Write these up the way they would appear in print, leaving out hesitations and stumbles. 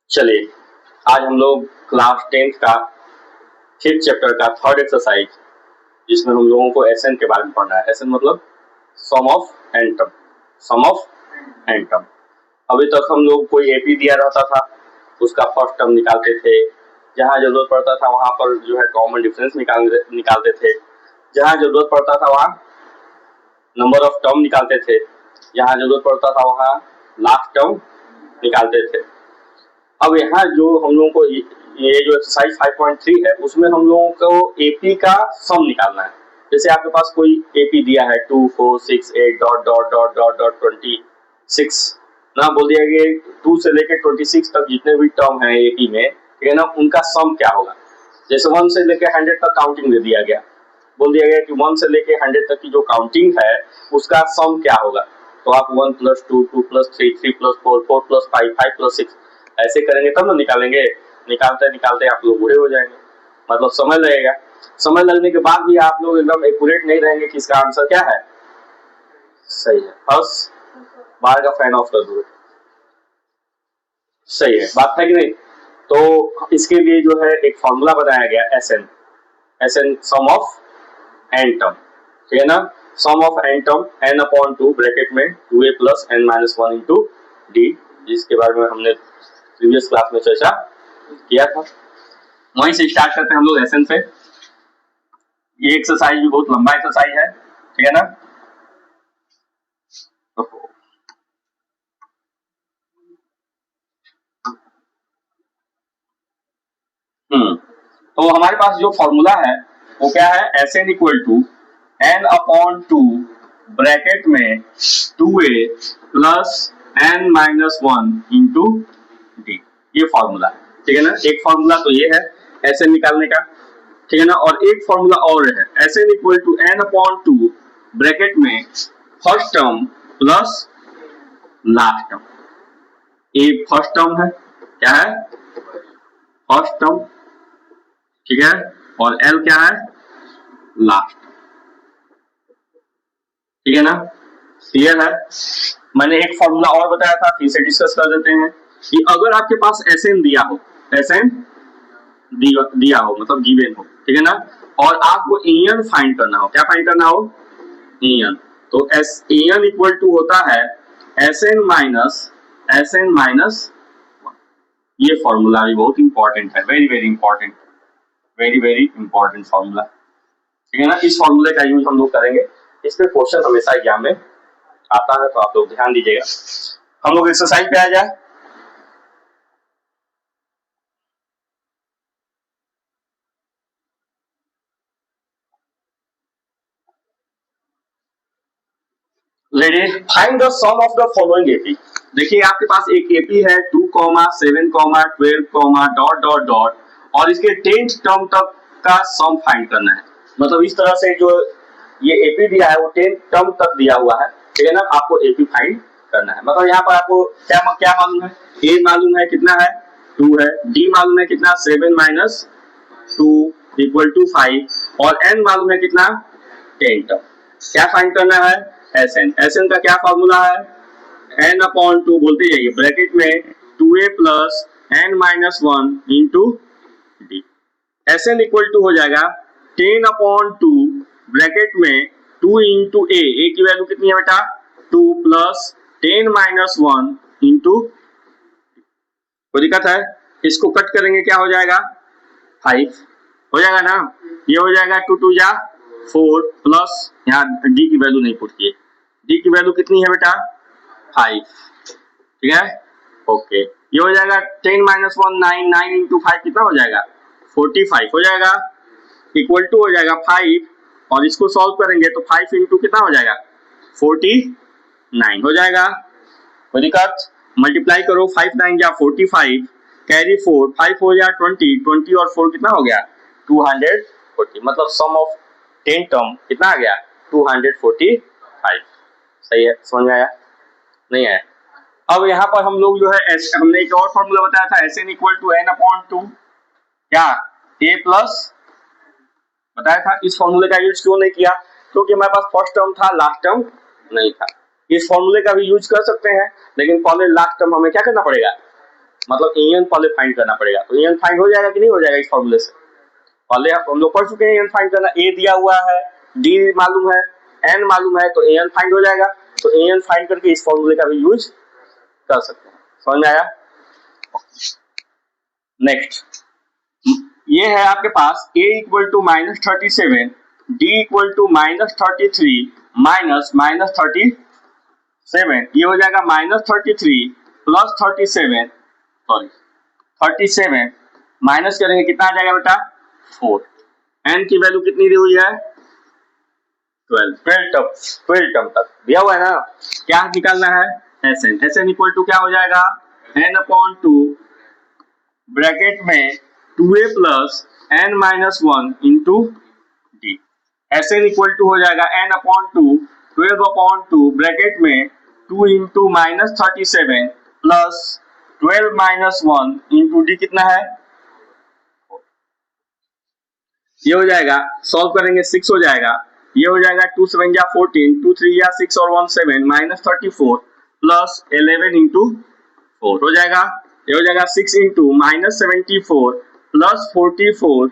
चलिए आज हम लोग क्लास 10th का 5th चैप्टर का 3rd एक्सरसाइज जिसमें हम लोगों को एसएन के बारे में पढ़ना है। एसएन मतलब sum of n term, sum of n term. अभी तक हम लोग कोई एपी दिया रहता था उसका फर्स्ट टर्म निकालते थे, जहां जरूरत पड़ता था वहां पर जो है कॉमन डिफरेंस निकालते थे, जहां जरूरत पड़ता था वहां नंबर ऑफ टर्म निकालते थे, जहां जरूरत पड़ता था वहां लास्ट टर्म निकालते थे। अब यहाँ जो हम लोगों को ये जो एक्सरसाइज 5.3 है उसमें हम लोगों को एपी का सम निकालना है। जैसे आपके पास कोई एपी दिया है 2 4 6 8 dot dot dot dot dot 26 ना, बोल दिया कि 2 से लेकर 26 तक जितने भी टर्म है एपी में, ठीक है ना, उनका सम क्या होगा। जैसे 1 से लेकर 100 तक काउंटिंग दे दिया गया, बोल दिया गया कि 1 से लेकर 100 तक की जो काउंटिंग है उसका सम क्या होगा। तो आप 1 + 2 2 + 3 3 + 4 4 + 5 5 + 6 ऐसे करेंगे तब ना निकालेंगे। निकालते निकालते आप लोग बूढ़े हो जाएंगे, मतलब समय लगेगा। समय लगने के बाद भी आप लोग एकदम एक्यूरेट नहीं रहेंगे कि इसका आंसर क्या है। सही है, बस बाहर का फैन ऑफ कर दो। सही है, बात है कि नहीं। तो इसके लिए जो है एक फॉर्मूला बनाया गया S N, S N sum of n term, ठीक है ना। Sum of n term n/2 bracket में 2a + n-1 इंटू डी, जिसके बारे में हमने प्रीवियस क्लास में चर्चा किया था। वहीं से स्टार्ट करते हैं हम लोग एसएन से। ये एक्सरसाइज भी बहुत लंबा एक्सरसाइज है, ठीक है ना। तो हमारे पास जो फॉर्मूला है वो क्या है, एसएन = n/2 ब्रैकेट में 2a + n-1 इंटू डी, ये फॉर्मूला है, ठीक है ना। एक फॉर्मूला तो ये है एसएन निकालने का, ठीक है ना। और एक फॉर्मूला और है एसएन = n/2 ब्रैकेट में first term plus last term. A first term है, क्या है, फर्स्ट टर्म, ठीक है, और एल क्या है, लास्ट, ठीक है ना। क्लियर है। मैंने एक फॉर्मूला और बताया था, फिर से डिस्कस कर देते हैं कि अगर आपके पास एसएन दिया हो, एसएन दिया हो मतलब गिवन हो, ठीक है ना, और आपको एन फाइंड करना हो, क्या फाइंड करना हो, एन। तो एन = होता है एसएन माइनस 1। ये फॉर्मूला भी बहुत इंपॉर्टेंट है, very very important, very very important formula, ठीक है ना। इस फॉर्मूले का यूज हम लोग करेंगे, इस पे क्वेश्चन हमेशा एग्जाम में आता है, तो आप लोग ध्यान दीजिएगा। हम लोग एक्सरसाइज पे आ जाए। Ready, find the sum of the following AP. देखिए आपके पास एक एपी है 2, 7, 12, डॉट डॉट डॉट, और इसके 10th टर्म तक का सम फाइंड करना है। मतलब इस तरह से जो ये एपी दिया है वो 10th टर्म तक दिया हुआ है, ठीक है ना। आपको एपी फाइंड करना है। मतलब यहाँ पर आपको क्या क्या मालूम है, ए मालूम है कितना है, 2 है, डी मालूम है कितना, 7 - 2 = 5, और एन मालूम है कितना, 10 टर्म। क्या फाइंड करना है, एसएन। एसएन का क्या फॉर्मूला है, n/2 बोलते जाइए ब्रैकेट में 2a + n-1 into D. SN = हो जाएगा 10/2 ब्रैकेट में 2 इंटू ए की वैल्यू कितनी है बेटा, 2 + 10-1 इंटू, कोई दिक्कत है, इसको कट करेंगे क्या हो जाएगा, 5 हो जाएगा ना। ये हो जाएगा 2 2 जा 4 प्लस, यहाँ डी की वैल्यू नहीं पुट किए, डी की वैल्यू कितनी है बेटा, 5, ठीक है, ओके। ये हो जाएगा 10-1 9, 9 इंटू 5 कितना हो जाएगा, 45 हो जाएगा, इक्वल टू हो जाएगा 5, और इसको सॉल्व करेंगे तो 5 इंटू कितना हो जाएगा, 49 हो जाएगा। कोई दिक्कत, मल्टीप्लाई करो, 5 9 जा 45, कैरी 4, 5 हो जाए 20, 20 और 4 कितना हो गया, 240। मतलब सम ऑफ 10 टर्म कितना आ गया, 245। सही है, समझ में आया, नहीं आया। अब यहाँ पर हम लोग जो है हमने एक और फॉर्मूला बताया था, एसएन = n/2 क्या, a प्लस, बताया था। इस फॉर्मूले का यूज क्यों नहीं किया, क्योंकि हमारे पास फर्स्ट टर्म था, लास्ट टर्म नहीं था। इस फॉर्मूले का भी यूज कर सकते हैं, लेकिन पहले लास्ट टर्म हमें क्या करना पड़ेगा, मतलब an पहले फाइंड करना पड़ेगा। तो an फाइंड हो जाएगा कि नहीं हो जाएगा इस फॉर्मूले से? पहले हम लोग पढ़ चुके हैं an फाइंड करना। a दिया हुआ है, d मालूम है, n मालूम है, तो an फाइंड हो जाएगा। तो an फाइंड करके इस फॉर्मूले का भी यूज कर सकते हैं। समझ में आया? नेक्स्ट ये है आपके पास a equal to -37, d equal to -33 minus -37, ये हो जाएगा -33 प्लस 37, सॉरी 37 माइनस करेंगे कितना आ जाएगा बेटा 4। n की वैल्यू कितनी दी हुई है 12 टर्म तक दिया हुआ है ना। क्या निकालना है Sn इक्वल टू क्या हो जाएगा n/2 ब्रैकेट में 2a plus n minus 1 into d. Sn equal to हो जाएगा n/2 12/2 ब्रैकेट में 2 into -37 plus 12 minus 1 into d कितना है, ये हो जाएगा सॉल्व करेंगे 6 हो जाएगा, ये हो जाएगा 2 7 जा 14, 2 3 जा 6 और 1 7 -34 प्लस 11 इंटू 4 हो जाएगा, ये हो जाएगा 6 इंटू -74 प्लस 44,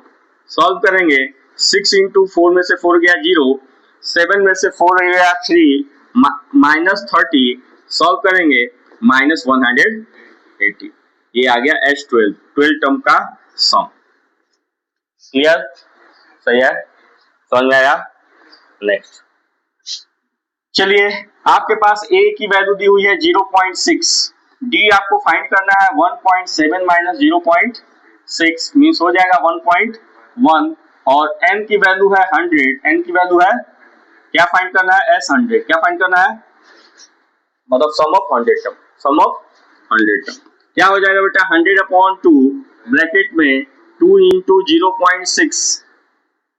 सॉल्व करेंगे 6 इंटू 4 में से 4 गया 0, 7 में से 4 गया 3 -30, सॉल्व करेंगे -180, ये आ गया S12 टर्म का सम। क्लियर? सही है, समझ में आया? नेक्स्ट चलिए आपके पास a की वैल्यू दी हुई है 0.6, d आपको फाइंड करना है 1.7 माइनस 0.6 मींस हो जाएगा 1.1, और n की वैल्यू है 100, n की वैल्यू है क्या फाइंड करना है S100, क्या फाइंड करना है मतलब sum of 100 term, sum of 100 term क्या हो जाएगा बेटा 100/2 ब्रैकेट में 2 into 0.6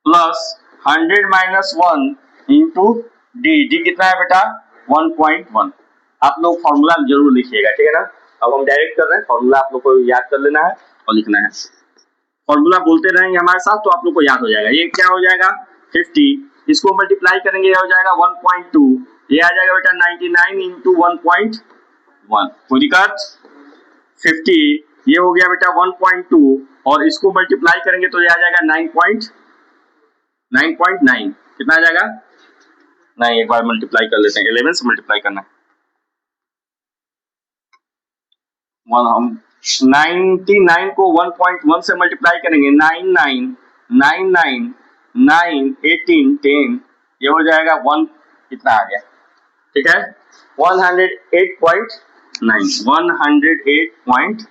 plus 100 minus 1 into d, d कितना है बेटा 1.1। आप लोग फॉर्मूला जरूर लिखिएगा, ठीक है ना। अब हम डायरेक्ट कर रहे हैं, फॉर्मूला आप लोग को याद कर लेना है और लिखना है। फॉर्मूला बोलते रहेंगे हमारे साथ तो आप लोग को याद हो जाएगा। ये क्या हो जाएगा 50, इसको मल्टीप्लाई करेंगे ये हो जाएगा 1.2, ये आ जाएगा बेटा 99 इंटू 1.1, कोई दिक्कत 50, ये हो गया बेटा 1.2 और इसको मल्टीप्लाई करेंगे तो ये आ जाएगा 9.9 कितना आ जाएगा, नहीं एक बार मल्टीप्लाई कर लेते हैं, 11 से मल्टीप्लाई करना है, हम 99 को 1.1 से मल्टीप्लाई करेंगे 9 9 9 9 9 18 10, ये हो जाएगा 1 कितना आ गया, ठीक है 108.9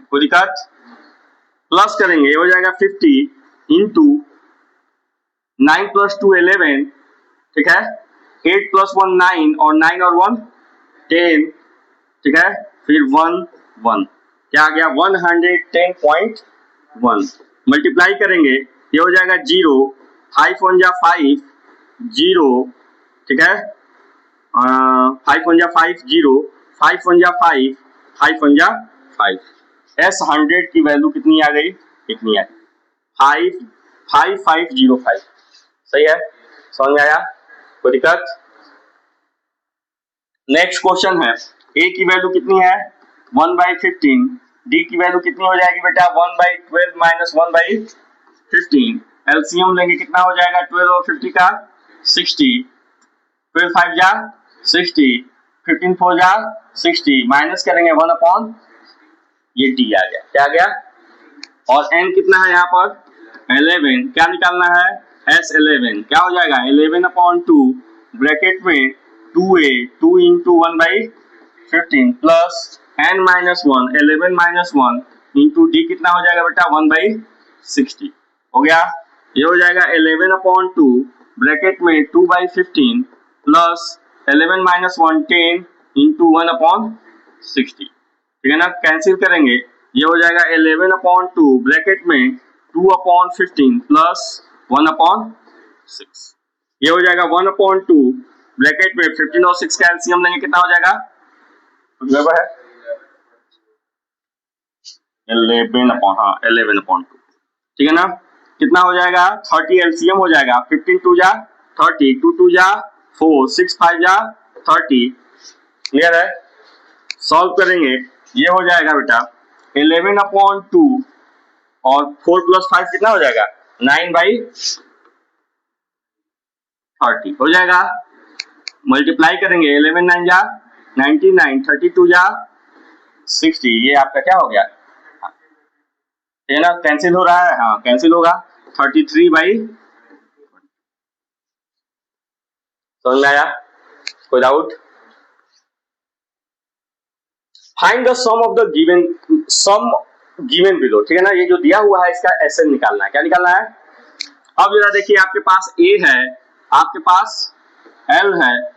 कोई दिक्कत, प्लस करेंगे ये हो जाएगा 50 इंटू 9 प्लस 2 11, ठीक है 8 प्लस 1 9 और 9 और 1 10, ठीक है फिर 1 1 क्या आ गया 110.1, मल्टीप्लाई करेंगे ये हो जाएगा 0, 5 1 जा 5 0, ठीक है 5 1 जा 5 0, 5 1 जा 5 5 1 जा 5, S100 की वैल्यू कितनी आ गई, कितनी आई 5505, सही है, समझ में आया, कोई दिक्कत। नेक्स्ट क्वेश्चन है a की वैल्यू कितनी है 1/15, d की वैल्यू कितनी हो जाएगी बेटा 1/12 माइनस 1/15, एलसीएम लेंगे कितना हो जाएगा 12 और 50 का 60, 12 5 जा 60, 15 4 जा 60, माइनस करेंगे 1/, ये d आ गया, क्या आ गया, और n कितना है यहाँ पर 11, क्या निकालना है S11, क्या हो जाएगा 11/2 ब्रैकेट में 2a 2 into 1/15 plus n minus 1 11 minus 1 into d कितना हो जाएगा बेटा 1/60 हो गया, ये हो जाएगा 11/2 ब्रैकेट में 2/15 प्लस 11 माइनस 1 10 इंटू 1/60, ठीक है ना, कैंसिल करेंगे ये हो जाएगा 11/2 ब्रैकेट में 2/15 प्लस 1/6, ये हो जाएगा 1/2 ब्रैकेट में 15 और 6 का एलसीएम लेंगे कितना हो जाएगा, है 11/2, ठीक है ना, कितना हो जाएगा 30 एलसीएम हो जाएगा 15 2 जा 30, 2 2 जा 4, 6 5 जा 30, क्लियर है, सॉल्व करेंगे ये हो जाएगा बेटा 11/2 और 4 + 5 कितना हो जाएगा 9/30 हो जाएगा। मल्टीप्लाई करेंगे 11 9 जा 99, 32 जा 60, ये आपका क्या हो गया, ये ना कैंसिल हो रहा है, हाँ कैंसिल होगा 33/, समझ में आया, कोई doubt? Find the sum of the given below, ठीक है ना, ये जो दिया हुआ है इसका एसएन निकालना है। क्या निकालना है? अब जरा देखिए, आपके पास ए है, आपके पास एल है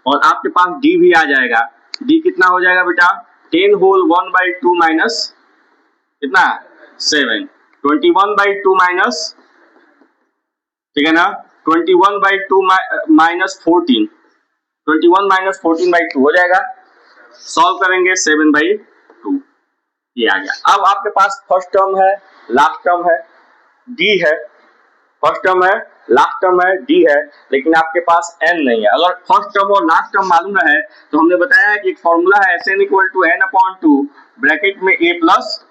और आपके पास डी भी आ जाएगा। डी कितना हो जाएगा बेटा 10 होल 1/2 माइनस कितना 7, 21/2 माइनस, ठीक है ना, 21/2 माइनस 14, 21 माइनस 14/2 हो जाएगा। सॉल्व करेंगे 7/2, ये आ गया। अब आपके पास फर्स्ट टर्म है, लास्ट टर्म है, डी है, फर्स्ट टर्म है, लास्ट टर्म है, डी है, लेकिन आपके पास एन नहीं है। अगर फर्स्ट टर्म और लास्ट टर्म मालूम है तो हमने बताया कि एक फॉर्मूला है Sn = n/2 ब्रैकेट में a प्लस,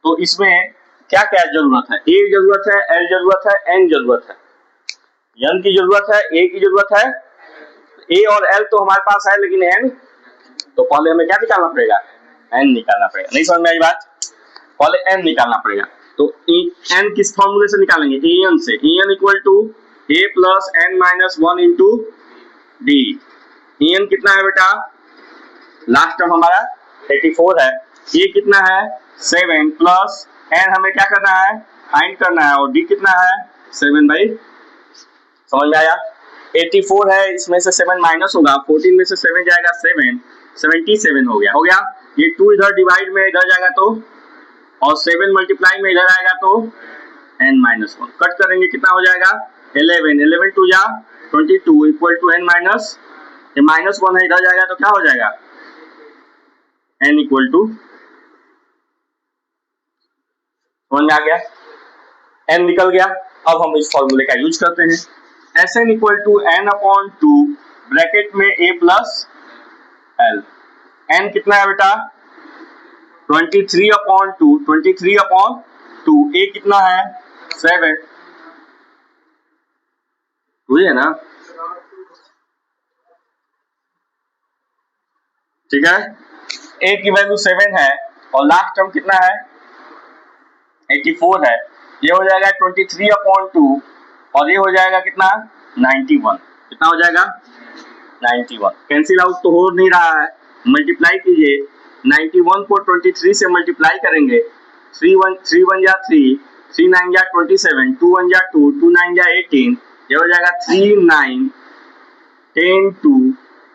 तो इसमें क्या क्या जरूरत है, ए जरूरत है, एल जरूरत है, एन जरूरत है, एन की जरूरत है, ए की जरूरत है, ए और एल तो हमारे पास है लेकिन एन, तो पहले हमें क्या निकालना पड़ेगा, एन निकालना पड़ेगा। नहीं समझ में आई बात? पहले एन निकालना पड़ेगा। तो एन किस फॉर्मूले से निकालेंगे, एन से, n = a + n-1 into d. N कितना है बेटा, लास्ट टर्म हमारा 84 है, ए कितना है 7 प्लस एन हमें क्या करना है, फाइंड करना है, और डी कितना है 7/, समझ में आया? 84 है, इसमें से 7 माइनस होगा, 14 में से 7 जाएगा 7, 77 हो गया, हो गया। ये 2 इधर डिवाइड में इधर जाएगा तो, और 7 मल्टीप्लाई में इधर आएगा तो n-1, कट करेंगे कितना हो जाएगा 11, 11 2 जा 22 = n-, ये -1 है, इधर जाएगा तो क्या हो जाएगा n = समझ में आ गया, n निकल गया। अब हम इस फॉर्मूले का यूज करते हैं, Sn = n/2 ब्रैकेट में a प्लस l, n कितना है बेटा 23/2, 23/2, a कितना है 7, बुझे ना, ठीक है। a की वैल्यू 7 है और लास्ट टर्म कितना है 84 है, ये हो जाएगा 23/2 और ये हो जाएगा कितना 91, कितना हो जाएगा 91, कैंसिल आउट तो हो नहीं रहा है, मल्टीप्लाई कीजिए, 91 को 23 से मल्टीप्लाई करेंगे, 3 1 जा 3, 3 9 जा 27, 2 1 जा 2, 2 9 जा 18, ये हो जाएगा 3 9 10 2,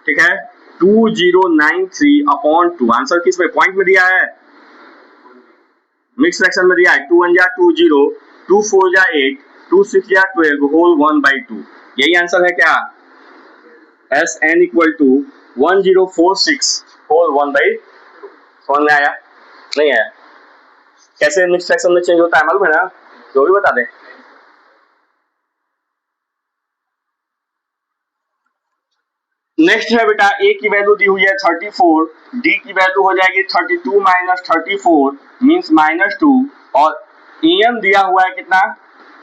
ठीक है, 2093/2। आंसर किस में, पॉइंट में दिया है, मिक्स फ्रैक्शन में दिया है, 2 1 जा 2 0, 2 4 जा 8, 2 6 जा 12 होल 1/2, यही आंसर है क्या, Sn = 1046 होल 1/2। समझ में आया, नहीं आया? कैसे मिक्स फ्रैक्शन में चेंज होता है मालूम है ना, जो भी बता दें। नेक्स्ट है बेटा, ए की वैल्यू दी हुई है 34, डी की वैल्यू हो जाएगी 32 - 34 मींस -2, और एन दिया हुआ है कितना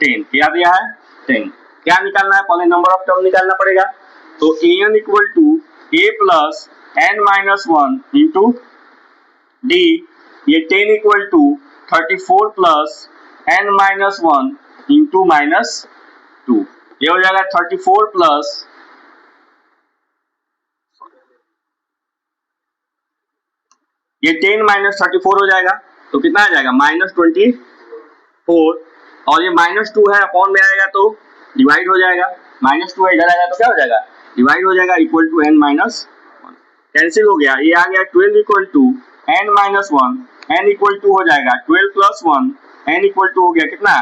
10, क्या दिया है 10, क्या निकालना है, पहले नंबर ऑफ टर्म निकालना पड़ेगा, तो n = a + n-1 into D, ये 10 = 34 + n-1 इंटू -2, ये हो जाएगा 34 प्लस ये 10 - 34 हो जाएगा, तो कितना आ जाएगा -24, और ये -2 है, अपॉन में आएगा तो डिवाइड हो जाएगा, -2 है इधर आएगा तो क्या हो जाएगा डिवाइड हो जाएगा, = n-1, कैंसिल हो गया, ये आ गया 12 = n-1, n = हो जाएगा 12 + 1, n = हो गया कितना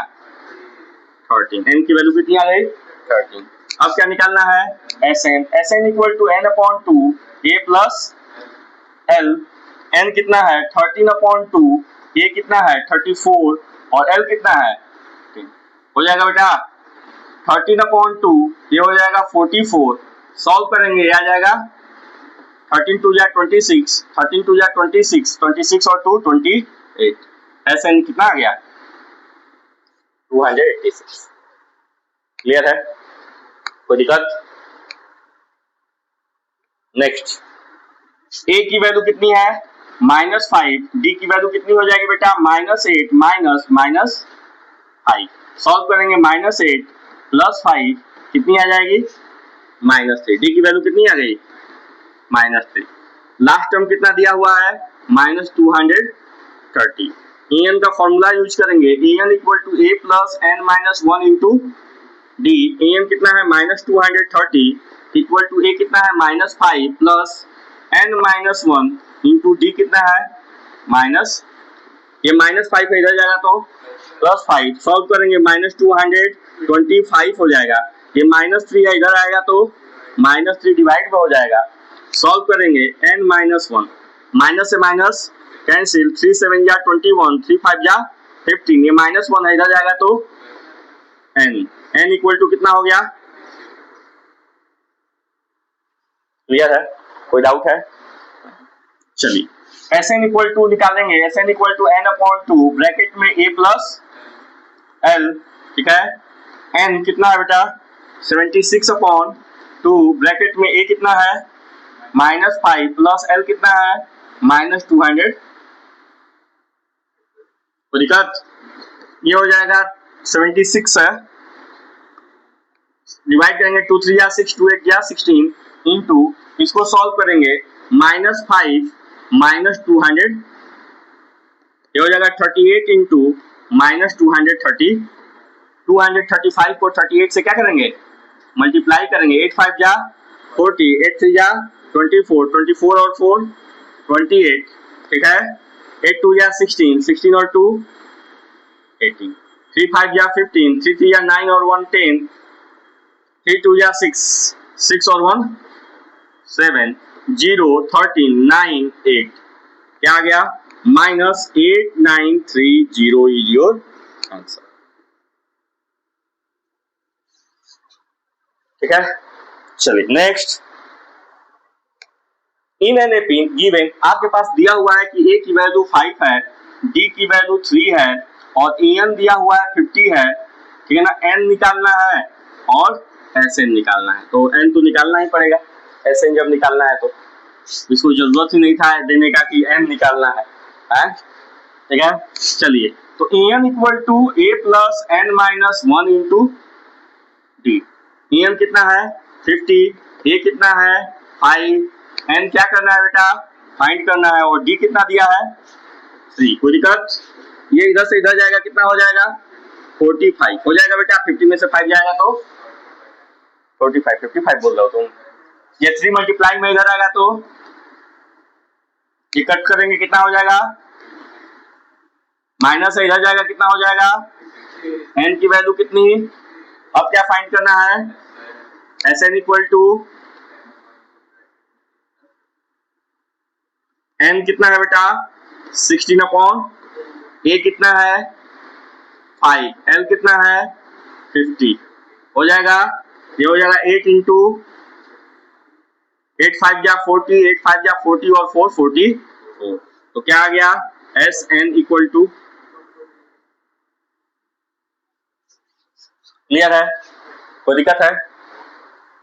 13, n की वैल्यू कितनी आ गई 13। अब क्या निकालना है Sn, Sn = n/2 a + l, n कितना है 13/2, a कितना है 34 और l कितना है 10, हो जाएगा बेटा 13/2, ये हो जाएगा 44, सॉल्व करेंगे ये आ जाएगा 13 2 जा 26, 13 2 जा 26, 26 और 2 28, 8 एस एन कितना आ गया 286। क्लियर है, कोई दिक्कत? नेक्स्ट ए की वैल्यू कितनी है -5, डी की वैल्यू कितनी हो जाएगी बेटा -8 माइनस 5। सॉल्व करेंगे -8 + 5 कितनी आ जाएगी -3। डी की वैल्यू कितनी आ गई -3। लास्ट टर्म कितना दिया हुआ है -230। En का फॉर्मूला यूज करेंगे En = a + n-1 into D. En कितना है -230 इक्वल टू a कितना है -5 + n-1 इंटू डी कितना है ये -5 इधर जाएगा तो +5। सॉल्व करेंगे -225 हो जाएगा। ये -3 है इधर आएगा तो -3 डिवाइड में हो जाएगा। सॉल्व करेंगे n-1 माइनस से माइनस कैंसिल 3 7 जा 21 3 5 जा 15। ये -1 है इधर जाएगा तो n = कितना हो गया? क्लियर है, कोई डाउट है? चलिए Sn = निकालेंगे। Sn = n/2 ब्रैकेट में a + l, ठीक है। n कितना है बेटा 76/2 ब्रैकेट में a कितना है -5 + l कितना है -200। कोई दिक्कत? ये हो जाएगा 76 है, डिवाइड करेंगे 2 3 जा 6 2 8 जा 16 इंटू इसको सॉल्व करेंगे -5 -200। ये हो जाएगा 38 इंटू -230। 235 को 38 से क्या करेंगे मल्टीप्लाई करेंगे। 8 5 जा 40 8 3 जा 24 24 और 4 28, ठीक है। 8 2 जा 16 16 और 2 18 3 5 जा 15 3 3 जा 9 और 1 10 3 2 जा 6 6 और 1 7 0 13 9 8 क्या आ गया -8930 इज योर आंसर। ठीक है, चलिए next. In an AP given आपके पास दिया हुआ है कि ए की वैल्यू 5 है, डी की वैल्यू 3 है और एन दिया हुआ है 50 है, ठीक है ना। एन निकालना है और एस एन निकालना है, तो एन तो निकालना ही पड़ेगा। एस एन जब निकालना है तो इसको जरूरत ही नहीं था देने का कि एन निकालना है, ठीक है। चलिए तो n = a + n-1 into d. N कितना है 50, ए कितना है 5, एन क्या करना है बेटा फाइंड करना है और डी कितना दिया है 3। कोई दिक्कत? ये इधर से इधर जाएगा कितना हो जाएगा 45 हो जाएगा बेटा। 50 में से 5 जाएगा तो 45 55 बोल रहे हो तुम। ये 3 मल्टीप्लाई में इधर आएगा तो ये कट करेंगे कितना हो जाएगा माइनस है इधर जाएगा कितना हो जाएगा एन की वैल्यू कितनी। अब क्या फाइंड करना है Sn = n कितना है बेटा 16/, a कितना है 5, l कितना है 50 हो जाएगा। ये हो जाएगा 8 इंटू 8 5 जा 40 8 5 जा 40 और 4 44। तो क्या आ गया Sn = क्लियर है, कोई दिक्कत है?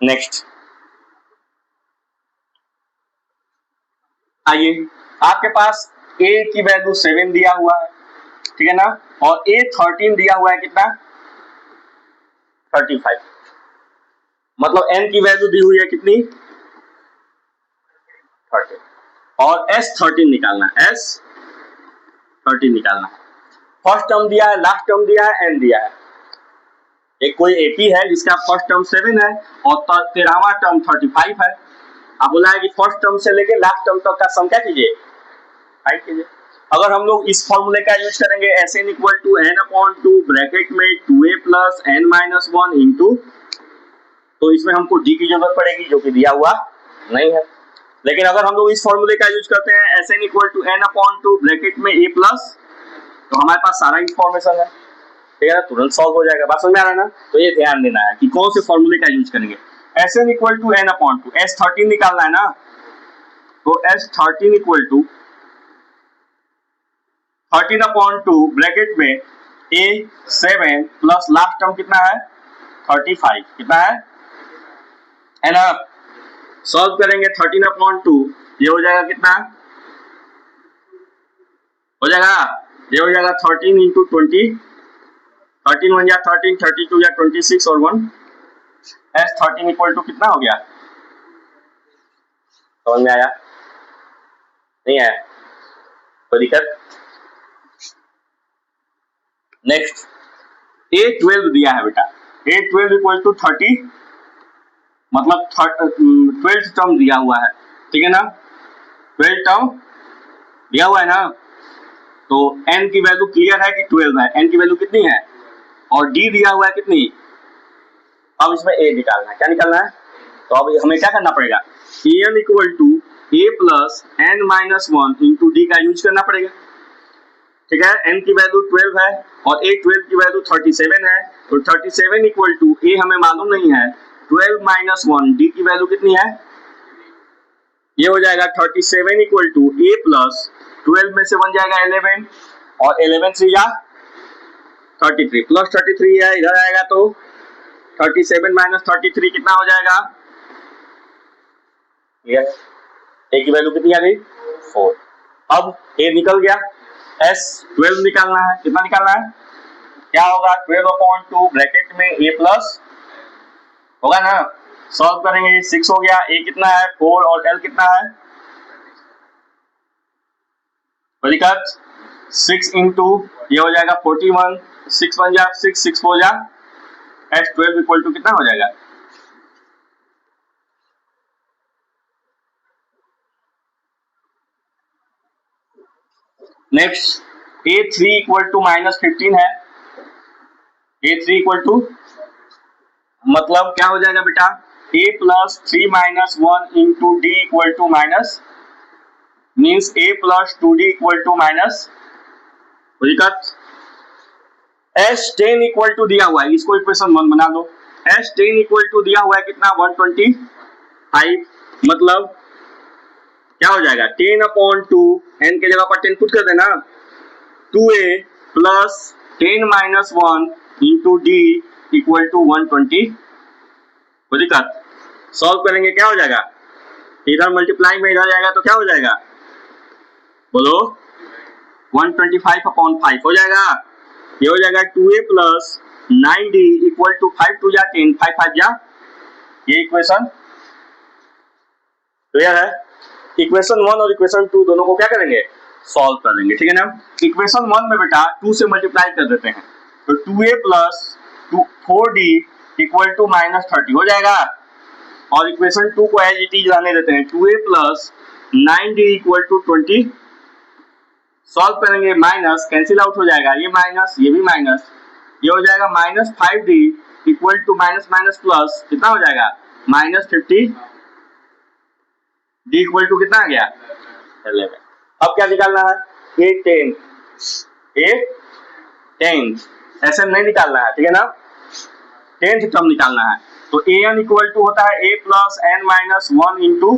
नेक्स्ट आइए, आपके पास a की वैल्यू 7 दिया हुआ है, ठीक है ना, और a 13 दिया हुआ है कितना 35। मतलब n की वैल्यू दी हुई है कितनी 30 और S13 निकालना है। S13 निकालना है। फर्स्ट टर्म दिया है, लास्ट टर्म दिया है, n दिया है। एक कोई एपी है जिसका फर्स्ट टर्म 7 है और 13वां टर्म 35 है। अब बोला है कि फर्स्ट टर्म से लेके लास्ट टर्म तक का सम क्या कीजिए फाइंड कीजिए। अगर हम लोग इस फॉर्मूले का यूज करेंगे Sn = n/2 ब्रैकेट में 2a + n-1 इंटू, तो इसमें हमको डी की जरूरत पड़ेगी जो कि दिया हुआ नहीं है। लेकिन अगर हम लोग इस फॉर्मूले का यूज करते हैं Sn = n/2 ब्रैकेट में a प्लस, तो हमारे पास सारा इंफॉर्मेशन है, ठीक है ना, तुरंत सॉल्व हो जाएगा। बात समझ में आ रहा है ना? तो ये ध्यान देना है कि कौन से फॉर्मूले का यूज करेंगे। Sn = n/2 S13 निकालना है ना, तो S13 = 13/2 ब्रैकेट में A7 प्लस लास्ट टर्म कितना है 35 कितना है ना। सॉल्व करेंगे 13/2 ये हो जाएगा कितना हो जाएगा ये हो जाएगा 13 इंटू 20 13 1 या 13 32 या 26 और 1 S13 इक्वल टू कितना हो गया समझ में आया नहीं आया कोई दिक्कत। नेक्स्ट A12 दिया है बेटा A12 इक्वल टू 30 मतलब 12th टर्म दिया हुआ है ठीक है ना 12th टर्म दिया हुआ है ना। तो n की वैल्यू क्लियर है कि 12 है n की वैल्यू कितनी है और d दिया हुआ है कितनी। अब इसमें a निकालना है क्या निकालना है तो अब हमें क्या करना पड़ेगा an equal to a plus n minus 1 into d का यूज करना पड़ेगा ठीक है। n की वैल्यू 12 है और A12 की वैल्यू 37 है तो 37 इक्वल टू a हमें मालूम नहीं है 12 माइनस 1 d की वैल्यू कितनी है ये हो जाएगा 37 इक्वल टू a प्लस 12 में से बन जाएगा 11 और 11 से या 33 प्लस 33 है इधर आएगा तो 37 माइनस 33 कितना हो जाएगा ये a की वैल्यू कितनी आ गई 4। अब a निकल गया S12 निकालना है कितना निकालना है क्या होगा 12/2 ब्रैकेट में a प्लस होगा ना। सॉल्व करेंगे 6 हो गया a कितना है 4 और l कितना है दिक्कत 6 इंटू ये हो जाएगा 41 6 1 जा 6 6 4 जा S12 इक्वल टू कितना हो जाएगा next A3 equal to minus 15 है A3 इक्वल टू मतलब क्या हो जाएगा बेटा a plus 3 minus 1 into d equal to minus means a plus 2d equal to minus दिक्कत S10 इक्वल टू दिया हुआ है इसको इक्वेशन 1 बना दो S10 इक्वल टू दिया हुआ है कितना 125 मतलब क्या हो जाएगा 10/2 n के जगह पर 10 पुट कर देना 2a plus 10 minus 1 into d equal to 120 दिक्कत सॉल्व करेंगे क्या हो जाएगा इधर मल्टीप्लाई में इधर जाएगा तो क्या हो जाएगा बोलो 125/5 हो जाएगा ये हो जाएगा 2a plus 9d equal to 5 2 जा 10 5 5 जा ये इक्वेशन क्लियर है। इक्वेशन 1 और इक्वेशन 2 दोनों को क्या करेंगे सॉल्व कर लेंगे ठीक है ना। इक्वेशन 1 में बेटा 2 से मल्टीप्लाई कर देते हैं तो 2a plus 4d equal to minus 30 हो जाएगा और इक्वेशन 2 को एज इट इज रहने देते हैं 2a plus 9d equal to 20 solve करेंगे माइनस कैंसिल आउट हो जाएगा ये माइनस ये भी माइनस ये हो जाएगा minus 5d equal to minus minus plus कितना हो जाएगा माइनस 50 d इक्वल टू कितना आ गया 11। अब क्या निकालना है A10 ऐसे नहीं निकालना है ठीक है ना 10th टर्म निकालना है तो an इक्वल टू होता है a plus n minus 1 into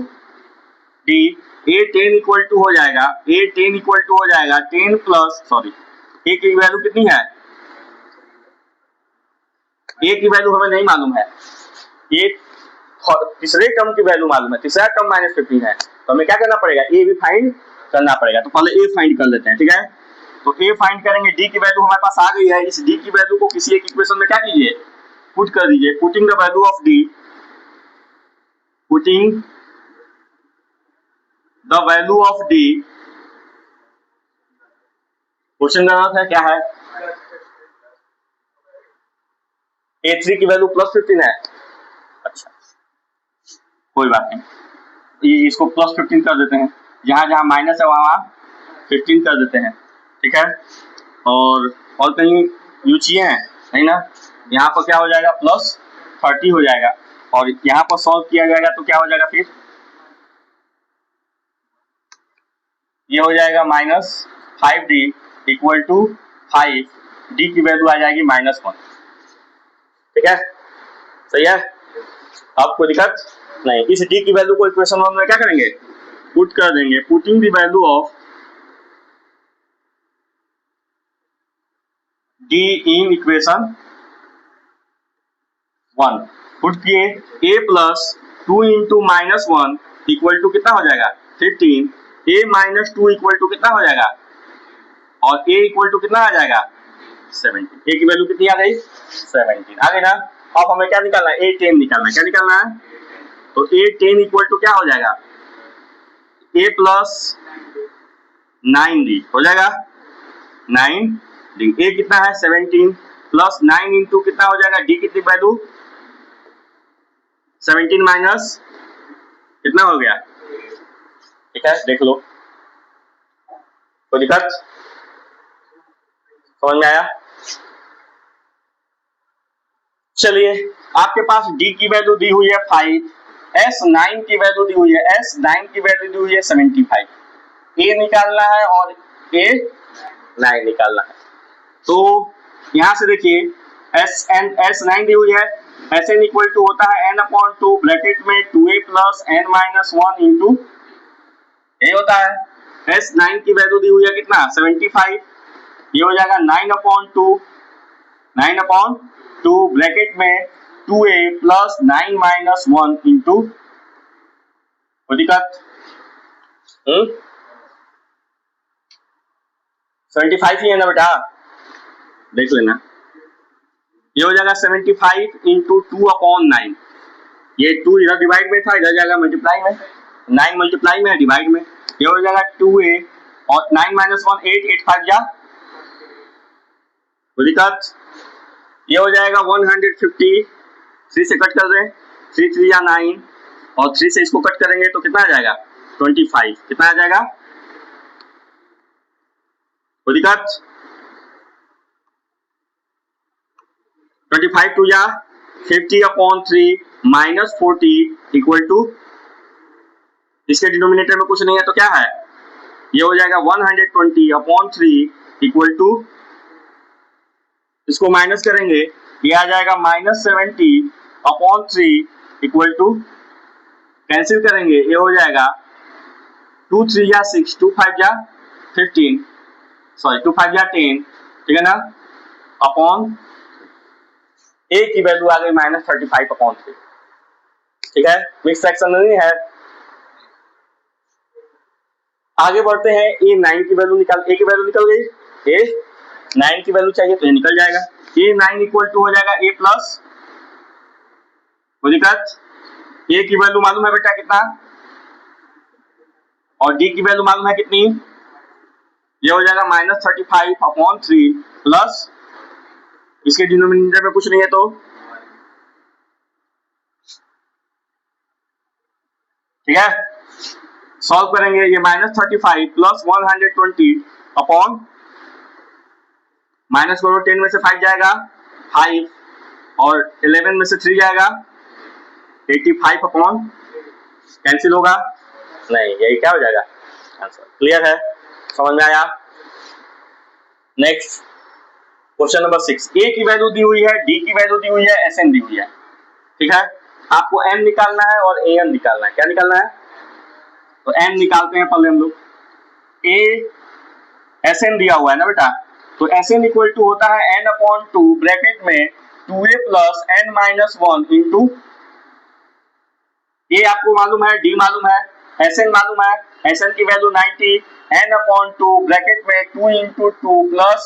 d A10 equal to हो जाएगा A10 इक्वल टू हो जाएगा 10 प्लस सॉरी a की वैल्यू कितनी है a की वैल्यू हमें नहीं मालूम है ये तीसरे टर्म की वैल्यू मालूम है तीसरा टर्म माइनस 15 है तो हमें क्या करना पड़ेगा a भी फाइंड करना पड़ेगा तो पहले a फाइंड कर लेते हैं ठीक है। तो a फाइंड करेंगे d की वैल्यू हमारे पास आ गई है इस d की वैल्यू को किसी एक इक्वेशन में क्या कीजिए पुट कर दीजिए putting the value of d putting the value of d question का है क्या है A3 की वैल्यू प्लस 15 है अच्छा कोई बात नहीं ये इसको प्लस 15 कर देते हैं जहां जहां माइनस है वहां 15 कर देते हैं ठीक है। और कहीं यूज किए हैं नहीं ना यहाँ पर क्या हो जाएगा प्लस 30 हो जाएगा और यहाँ पर सॉल्व किया जाएगा तो क्या हो जाएगा फिर ये हो जाएगा minus 5d equal to 5 d की वैल्यू आ जाएगी -1 ठीक है सही है। अब कोई दिक्कत नहीं इस d की वैल्यू को इक्वेशन 1 में क्या करेंगे पुट कर देंगे putting the value of d in equation 1 put किए a plus 2 into minus 1 equal to कितना हो जाएगा 15, a माइनस 2 इक्वल टू कितना हो जाएगा और a इक्वल टू कितना आ जाएगा 17। a की वैल्यू कितनी आ गई 17 आ गई ना। अब हमें क्या निकालना है a10 निकालना है। क्या निकालना है तो a10 इक्वल टू क्या हो जाएगा a प्लस 9d हो जाएगा 9d। a कितना है 17 प्लस 9 इंटू कितना हो जाएगा d कितनी वैल्यू 17 माइनस कितना हो गया। ठीक है देख लो कोई दिक्कत समझ में आया। चलिए आपके पास d की वैल्यू दी हुई है 5, S9 की वैल्यू दी हुई है S9 की वैल्यू दी हुई है 75, a निकालना है और a9 निकालना है। तो यहां से देखिए S9 दी हुई है Sn इक्वल टू होता है n/2 ब्रैकेट में 2a plus n minus 1 into ये होता है। S9 की वैल्यू दी हुई है कितना 75, ये हो जाएगा 9/2 ब्रैकेट में 2a प्लस 9 माइनस 1 इंटू दिक्कत 75 ही है ना बेटा देख लेना। ये हो जाएगा 75 इंटू 2/9, ये 2 इधर डिवाइड में था इधर जाएगा मल्टीप्लाई में, 9 मल्टीप्लाई में है डिवाइड में, ये हो जाएगा 2a और 9 माइनस 1 8 8 5 जा दिक्कत, ये हो जाएगा 150, 3 से कट कर दें 3 3 या 9 और 3 से इसको कट करेंगे तो कितना आ जाएगा 25, कितना आ जाएगा दिक्कत 25 2 या 50/3 माइनस 40 इक्वल टू इसके डिनोमिनेटर में कुछ नहीं है तो क्या है ये हो जाएगा 120/3 इक्वल टू इसको माइनस करेंगे ये आ जाएगा -70/3 इक्वल टू कैंसिल करेंगे ये हो जाएगा 2 3 या 6 2 5 या 15 सॉरी 2 5 या 10 ठीक है ना अपॉन a की वैल्यू आ गई -35/3। ठीक है मिक्स फ्रैक्शन नहीं है। आगे बढ़ते हैं a9 की वैल्यू निकाल a की वैल्यू निकल गई a9 की वैल्यू चाहिए तो ये निकल जाएगा a9 इक्वल टू हो जाएगा a प्लस दिक्कत a की वैल्यू मालूम है बेटा कितना और d की वैल्यू मालूम है कितनी ये हो जाएगा -35/3 प्लस इसके डिनोमिनेटर में कुछ नहीं है तो ठीक है सॉल्व करेंगे ये -35 प्लस 120 अपॉन माइनस करो 10 में से 5 जाएगा 5 और 11 में से 3 जाएगा 85 कैंसिल होगा नहीं यही क्या हो जाएगा आंसर। क्लियर है समझ में आया। नेक्स्ट क्वेश्चन नंबर 6 a की वैल्यू दी हुई है d की वैल्यू दी हुई है Sn दी हुई है। ठीक है आपको n निकालना है और an निकालना है। क्या निकालना है तो n निकालते हैं पहले हम लोग a Sn दिया हुआ है ना बेटा तो Sn इक्वल टू होता है n/2 ब्रैकेट में 2a plus n minus 1 into a आपको मालूम है d मालूम है Sn मालूम है Sn की वैल्यू 90 n/2 ब्रैकेट में 2 into 2 plus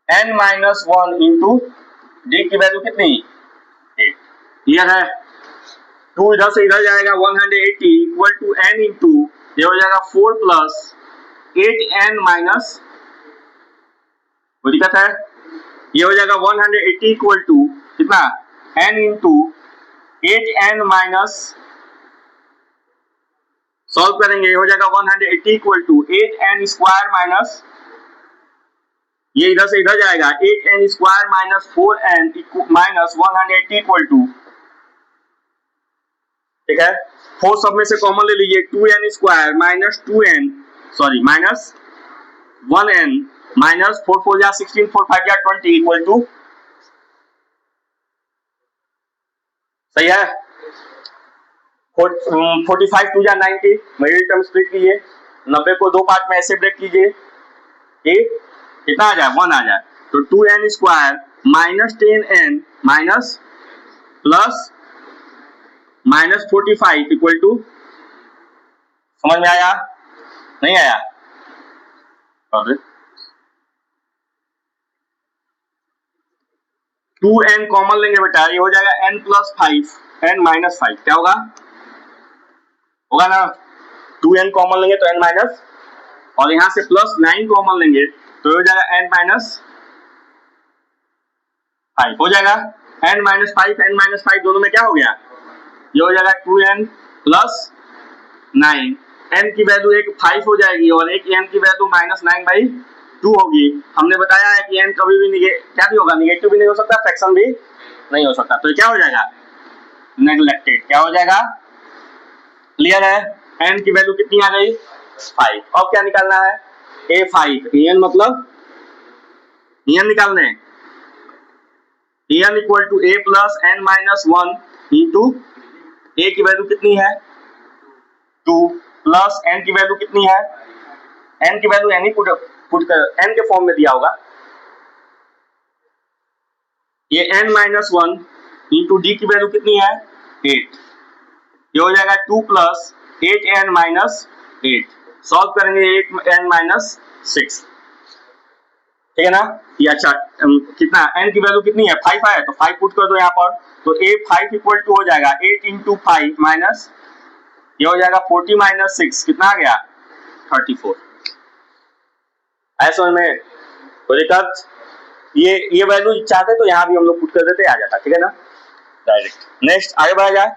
n minus 1 into d की वैल्यू कितनी 8। क्लियर है 2 इधर से इधर जाएगा 180 इक्वल टू n इंटू ये हो जाएगा 4 प्लस 8n माइनस कोई दिक्कत है ये हो जाएगा 180 इक्वल टू कितना n into 8n minus solve करेंगे ये हो जाएगा 180 equal to 8n square minus ये इधर से इधर जाएगा 8n square minus 4n minus 180 equal to ठीक है 4 सब में से कॉमन ले लीजिए 2n square minus 2n sorry minus 1n minus 4 4 या 16 4 5 या 20 इक्वल टू सही है 45 2 या 90 मिडिल टर्म स्प्लिट कीजिए 90 को दो पार्ट में ऐसे ब्रेक कीजिए कितना आ जाए 1 आ जाए, तो 2n square minus 10n minus plus minus 45 equal to, समझ में आया नहीं आया? और 2n कॉमन लेंगे बेटा, ये हो जाएगा n प्लस 5 n माइनस 5, क्या होगा? होगा ना, 2n कॉमन लेंगे तो n माइनस, और यहां से प्लस 9 कॉमन लेंगे तो हो जाएगा n माइनस 5 हो जाएगा। n माइनस 5 दोनों में क्या हो गया, ये हो जाएगा 2n प्लस 9, n की वैल्यू एक 5 हो जाएगी और एक n की वैल्यू माइनस 9/2 होगी। हमने बताया है कि n कभी भी क्या भी होगा, निगेटिव भी नहीं हो सकता, फ्रैक्शन भी नहीं हो सकता, तो क्या हो जाएगा, नेग्लेक्टेड। क्या हो जाएगा, क्लियर है? n की वैल्यू कितनी आ गई 5। अब क्या निकालना है, a5, en मतलब en निकालने, en equal to a plus n minus 1 into a की वैल्यू कितनी है 2 प्लस n की वैल्यू कितनी है, n की वैल्यू यानी पुट कर n के फॉर्म में दिया होगा, ये n माइनस 1 इंटू d की वैल्यू कितनी है 8, ये हो जाएगा 2 प्लस 8n माइनस 8, सॉल्व करेंगे 8n माइनस 6, ठीक है ना? ये अच्छा कितना, n की वैल्यू कितनी है 5 है, तो 5 पुट कर दो यहाँ पर, तो a5 इक्वल टू हो जाएगा 8 इंटू 5 माइनस, ये हो जाएगा 40 माइनस 6, कितना आ गया 34। ऐसा में कोई दिक्कत, ये वैल्यू चाहते तो यहाँ भी हम लोग पुट कर देते, आ जाता, ठीक है ना, डायरेक्ट। नेक्स्ट आगे बढ़ा जाए,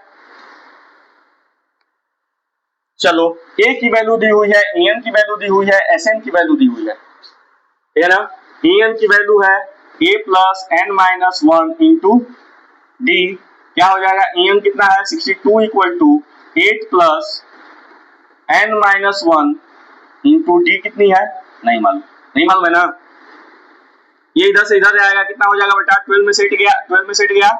चलो a की वैल्यू दी हुई है, en की वैल्यू दी हुई है, sn की वैल्यू दी हुई है, ठीक है ना? en की वैल्यू है a plus n minus 1 into d, क्या हो जाएगा, en कितना है 62 equal to 8 plus n minus 1 into d कितनी है, नहीं मालूम है ना, ये इधर से इधर आएगा, कितना हो जाएगा बेटा 12 में सेट गया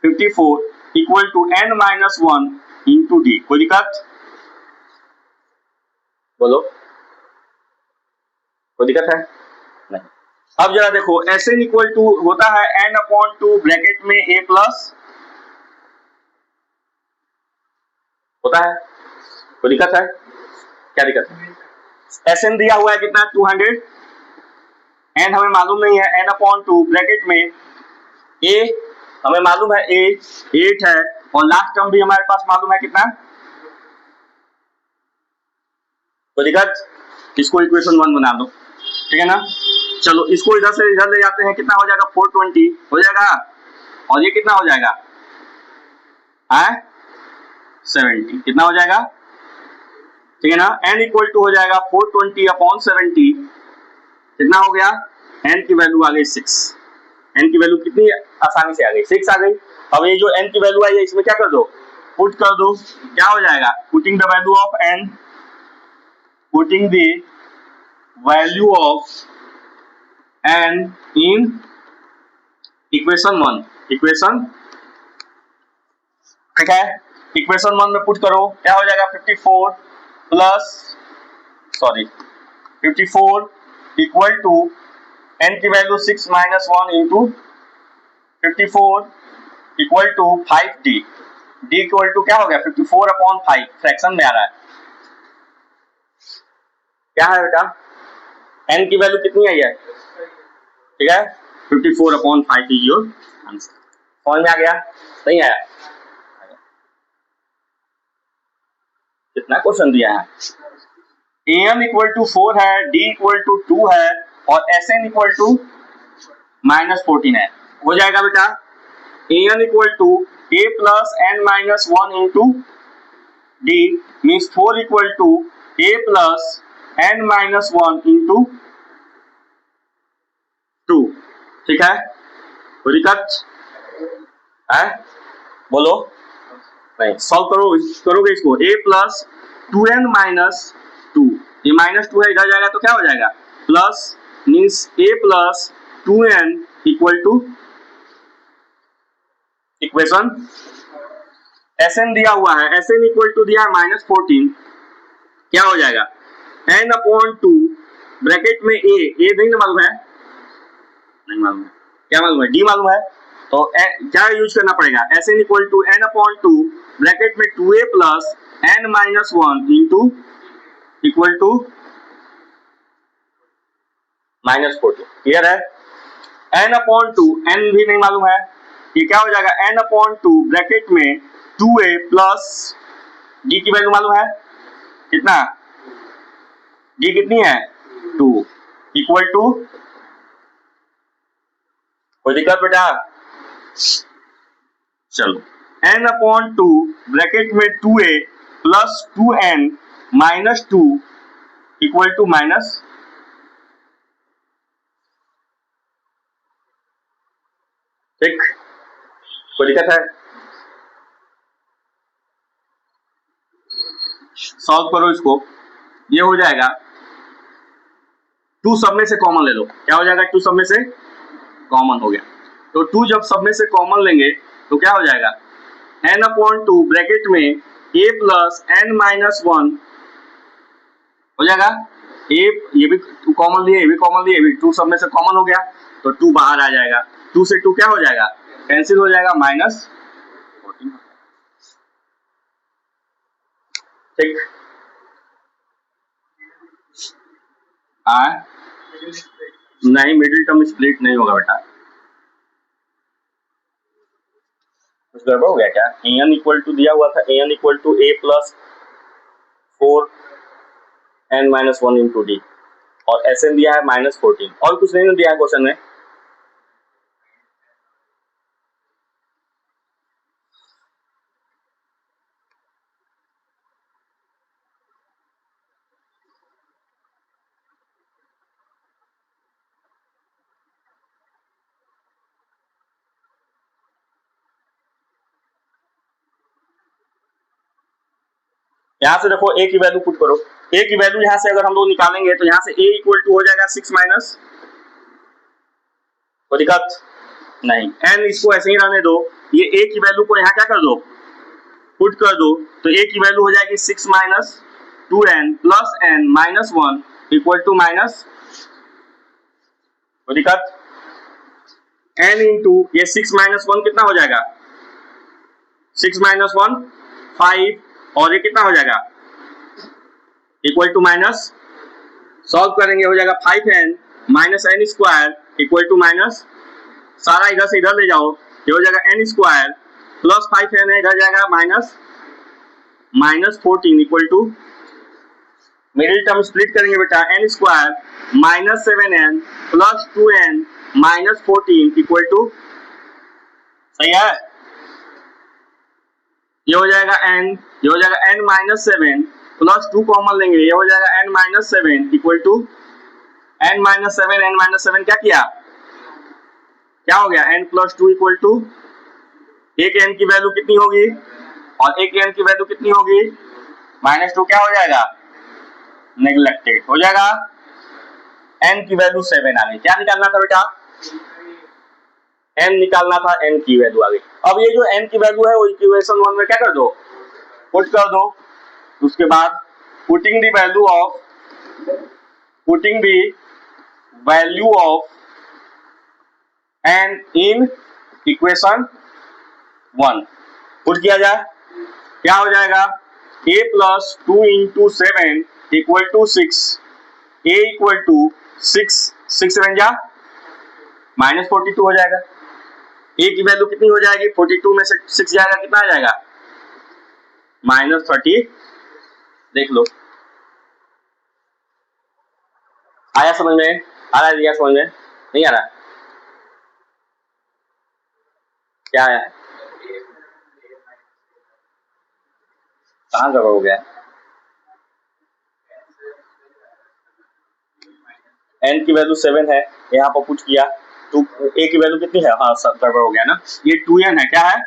54 equal to n minus 1 into d. कोई दिक्कत, बोलो कोई दिक्कत है नहीं? अब जरा देखो, Sn इक्वल टू होता है n अपॉन 2 ब्रैकेट में a प्लस, होता है, कोई दिक्कत है, क्या दिक्कत है? Sn दिया हुआ है कितना 200, n हमें मालूम नहीं है, n अपॉन 2 ब्रैकेट में a हमें मालूम है a 8 है, और लास्ट टर्म भी हमारे पास मालूम है कितना, कोई दिक्कत, इसको इक्वेशन 1 बना दो, ठीक है ना? चलो इसको इधर से इधर ले जाते हैं, कितना हो जाएगा 420 हो जाएगा, और ये कितना हो जाएगा 70, कितना हो जाएगा, ठीक है ना? n इक्वल टू हो जाएगा 420 अपॉन 70, कितना हो गया, n की वैल्यू आ गई 6, n की वैल्यू कितनी आसानी से आ गई 6 आ गई। अब ये जो n की वैल्यू आई है इसमें क्या कर दो, पुट कर दो, क्या हो जाएगा, putting the value of n, putting the value of n in equation 1, equation, ठीक है, इक्वेशन 1 में पुट करो, क्या हो जाएगा 54 प्लस 54 इक्वल टू n की value 6 minus 1 into 54 equal to 5d, d equal to क्या हो गया 54 अपॉन 5, फ्रैक्शन में आ रहा है, क्या है बेटा, n की वैल्यू कितनी आई है, ठीक है 54 अपॉन 5 इज योर आंसर। समझ में आ गया, नहीं आया? कितना क्वेश्चन दिया है, am इक्वल टू 4 है, d इक्वल टू 2 है, और sn इक्वल टू माइनस 14 है, हो जाएगा बेटा an equal to a plus n minus 1 into d means 4 equal to a plus n minus 1 into 2, ठीक है, कोई दिक्कत है, बोलो नहीं, सॉल्व करोगे इसको, a प्लस 2n माइनस 2, ये माइनस 2 है, इधर जाएगा तो क्या हो जाएगा plus, means a plus 2n equal to, equation Sn दिया हुआ है, Sn इक्वल टू दिया है माइनस 14, क्या हो जाएगा n अपॉन 2 ब्रैकेट में ए नहीं ना मालूम है, नहीं मालूम है, क्या मालूम है, डी मालूम है, तो क्या यूज करना पड़ेगा, S n equal to n upon two bracket में 2a plus n minus 1 into equal to -14। Clear है? n अपॉन टू, एन भी नहीं मालूम है, ये क्या हो जाएगा, n अपॉन टू ब्रैकेट में 2a प्लस d की वैल्यू मालूम है कितना, d कितनी है 2 इक्वल टू, कोई दिक्कत बेटा, चलो n अपॉन टू ब्रैकेट में 2a plus 2n minus 2 equal to minus, ठीक, कोई दिक्कत है, सॉल्व करो इसको, ये हो जाएगा 2 सब में से कॉमन ले लो, क्या हो जाएगा, 2 सब में से कॉमन हो गया, तो 2 जब सब में से कॉमन लेंगे तो क्या हो जाएगा, n अपॉन टू ब्रैकेट में a प्लस एन माइनस 1 हो जाएगा, a ये भी कॉमन लिए, ये भी कॉमन लिए, 2 सब में से कॉमन हो गया तो 2 बाहर आ जाएगा, 2 से 2 क्या हो जाएगा, कैंसिल हो जाएगा, -14, ठीक, नहीं मिडिल टर्म स्प्लिट नहीं होगा बेटा, कुछ गड़बड़ हो गया क्या, an इक्वल टू दिया हुआ था, an equal to a plus 4 n minus 1 into d, और एस एन दिया है -14, और कुछ नहीं दिया है क्वेश्चन में, यहाँ से देखो a की वैल्यू पुट करो, a की वैल्यू यहाँ से अगर हम लोग निकालेंगे तो यहाँ से a इक्वल टू हो जाएगा 6 माइनस, कोई दिक्कत नहीं, n इसको ऐसे ही रहने दो, ये a की वैल्यू को यहाँ क्या कर दो, पुट कर दो, तो a की वैल्यू हो जाएगी 6 minus 2n plus n minus 1 equal to minus, कोई दिक्कत, n इंटू ये 6 माइनस 1 कितना हो जाएगा, 6 माइनस 1 5, और ये कितना हो जाएगा, इक्वल टू माइनस, सॉल्व करेंगे हो जाएगा 5n minus n square equal to minus, सारा इधर से इधर ले जाओ, ये हो जाएगा n स्क्वायर प्लस 5n है, इधर जाएगा -14 equal to, middle term split करेंगे बेटा, n square minus 7n plus 2n minus 14 equal to, सही है, ये हो जाएगा n, ये हो जाएगा n माइनस 7 प्लस 2 कॉमन लेंगे, ये हो जाएगा n minus 7 equal to, n minus 7 क्या किया, क्या हो गया, n प्लस 2 इक्वल टू, एक n की वैल्यू कितनी होगी, और एक n की वैल्यू कितनी होगी, -2, क्या हो जाएगा, नेग्लेक्टेड हो जाएगा, n की वैल्यू 7 आ गई, क्या निकालना था बेटा, n निकालना था, n की वैल्यू आ गई, अब ये जो n की वैल्यू है वो इक्वेशन 1 में क्या कर दो, पुट कर दो, उसके बाद putting the value of n in equation 1 put किया जाए, क्या हो जाएगा, a plus 2 into 7 equal to 6, a equal to 6 7 जा -42 हो जाएगा, a की वैल्यू कितनी हो जाएगी, 42 में से 6 जाएगा, कितना आ जाएगा, -30, देख लो, आया समझ में, आ रहा है समझ में, नहीं आ रहा, क्या आया, कहाँ गड़बड़ हो गया, n की वैल्यू 7 है, यहाँ पर पुट किया, तो a की वैल्यू कितनी है, हाँ सब गड़बड़ हो गया ना, ये 2n है, क्या है,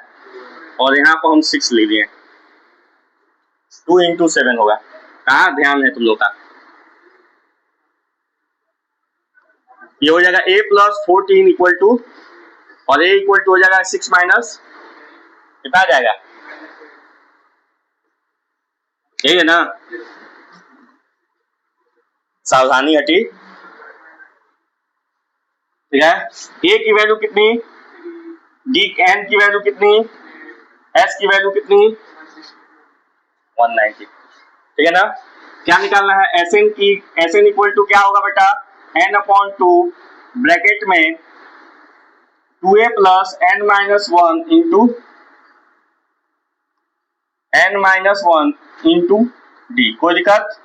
और यहाँ पर हम 6 ले लिए, 2 इंटू 7 होगा, कहाँ ध्यान है तुम लोग का, ये हो जाएगा a प्लस 14 इक्वल टू, और a इक्वल टू हो जाएगा 6 माइनस, कितना आ जाएगा, यही है ना, सावधानी हटी, ठीक है, ए की वैल्यू कितनी, डी एन की वैल्यू कितनी, एस की वैल्यू कितनी 190, ठीक है ना। क्या निकालना है, एस एन की, एस एन इक्वल टू क्या होगा बेटा, एन अपॉन टू ब्रैकेट में 2a plus n minus one into n minus one into d. कोई दिक्कत,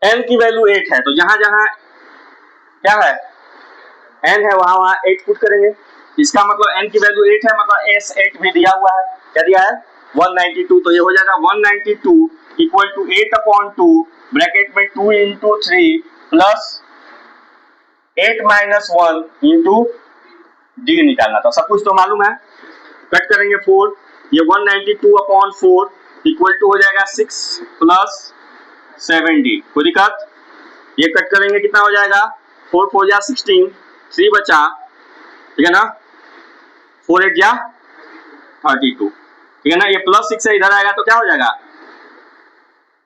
एन की वैल्यू 8 है तो जहां जहां क्या है एन है वहां वहां 8 पुट करेंगे। इसका मतलब एन की वैल्यू 8 है, मतलब एस 8 भी दिया हुआ है। क्या दिया है 192, तो ये हो जाएगा 192 equal to 8 upon two bracket में 2 into 3 plus 8 minus 1 into d निकालना था। सब कुछ तो मालूम है, कट करेंगे 4, ये 192 अपॉन 4 इक्वल टू हो जाएगा 6 प्लस 7d। कोई दिक्कत, ये कट करेंगे कितना हो जाएगा 4 4 जा 16, 3 बचा, ठीक है ना, 4 8 जा 32, ठीक है ना। ये प्लस 6 से इधर आएगा तो क्या हो जाएगा,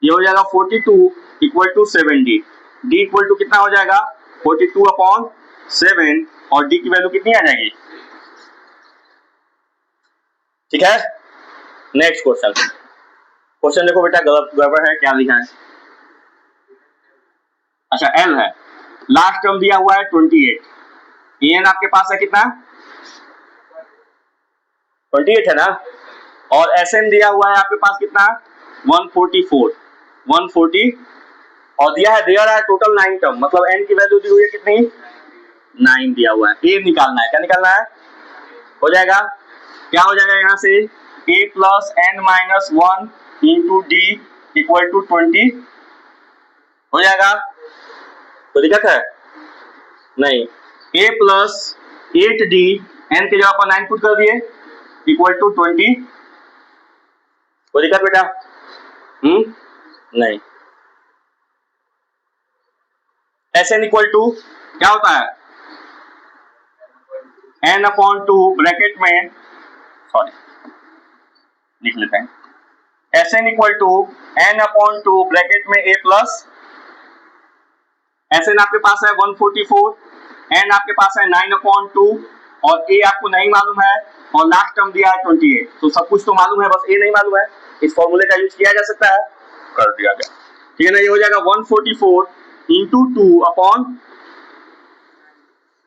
ये हो जाएगा 42 equal to 7d। d equal to कितना हो जाएगा 42 अपॉन 7 और d की वैल्यू कितनी आ जाएगी, ठीक है। नेक्स्ट क्वेश्चन, क्वेश्चन देखो बेटा गड़बड़ है, क्या लिखा है, अच्छा एल है, लास्ट टर्म दिया हुआ है 28, एन आपके पास है कितना 28 है ना, और एस एन दिया हुआ है आपके पास कितना 144 140 और दिया है देयर है टोटल 9 टर्म, मतलब एन की वैल्यू दी हुई है कितनी 9 दिया हुआ है। ए निकालना है, क्या निकालना है, हो जाएगा क्या हो जाएगा यहाँ से a plus n minus one into d equal to 20 हो जाएगा। तो दिक्कत है नहीं, a प्लस 8d एन के जगह पर 9 पुट कर दिए इक्वल टू 20। कोई दिक्कत बेटा, नहीं। एस एन इक्वल टू क्या होता है एन अपॉन टू ब्रैकेट में, सॉरी लिख लेते हैं, s n equal to n upon two bracket में ए प्लस, एस एन आपके पास है 144, एन आपके पास है 9 अपॉन टू और ए आपको नहीं मालूम है और लास्ट टर्म दिया है 28, तो सब कुछ तो मालूम है, बस ए नहीं मालूम है। इस फॉर्मूले का यूज किया जा सकता है, कर दिया गया, ठीक है ना। ये हो जाएगा 144 इंटू 2 अपॉन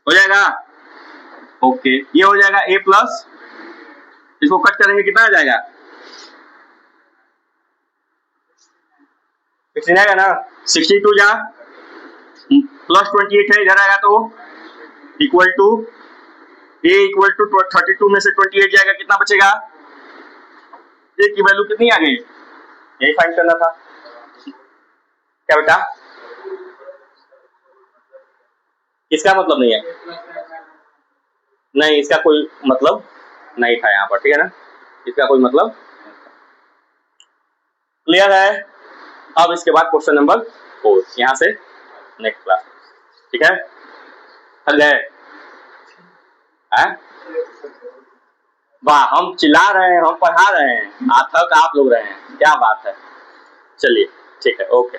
हो जाएगा ओके, ये हो जाएगा a प्लस, इसको कट करेंगे कितना आ जाएगा 16 आएगा ना, 62 जा प्लस 28 है इधर आएगा तो equal to a equal to 32 में से 28 जाएगा, कितना बचेगा, a की वैल्यू कितनी आ गई, यही फाइंड करना था। क्या बेटा, इसका मतलब नहीं है, नहीं इसका कोई मतलब नहीं था यहाँ पर, ठीक है ना, इसका कोई मतलब। क्लियर है। अब इसके बाद क्वेश्चन नंबर 4 यहाँ से नेक्स्ट क्लास, ठीक है, हल गए वाह, हम चिल्ला रहे हैं, हम पढ़ा रहे हैं, आथक आप लोग रहे हैं, क्या बात है। चलिए ठीक है, ओके।